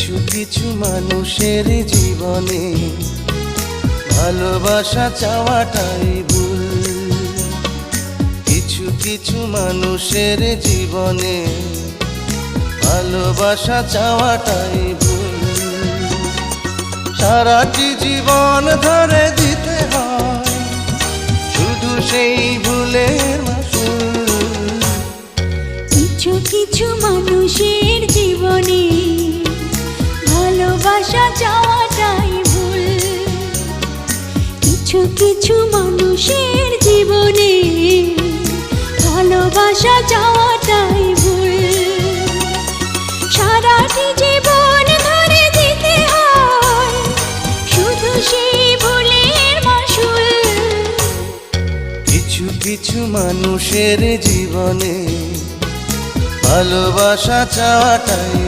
কিছু কিছু মানুষের জীবনে ভালোবাসা চাওয়াটাই ভুল। কিছু কিছু মানুষের জীবনে ভালোবাসা চাওয়াটাই ভুল। সারাটি জীবন ধরে দিতে হয় শুধু সেই ভুলের মাসুল। কিছু কিছু মানুষের জীবনে ভালোবাসা চাওয়াটাই ভুল। কিছু কিছু মানুষের জীবনে ভালোবাসা চাওয়াটাই ভুল। সারাটি জীবন ধরে দিতে হয় শুধু সেই ভুলের মাসুল। কিছু কিছু মানুষের জীবনে ভালোবাসা চাওয়াটাই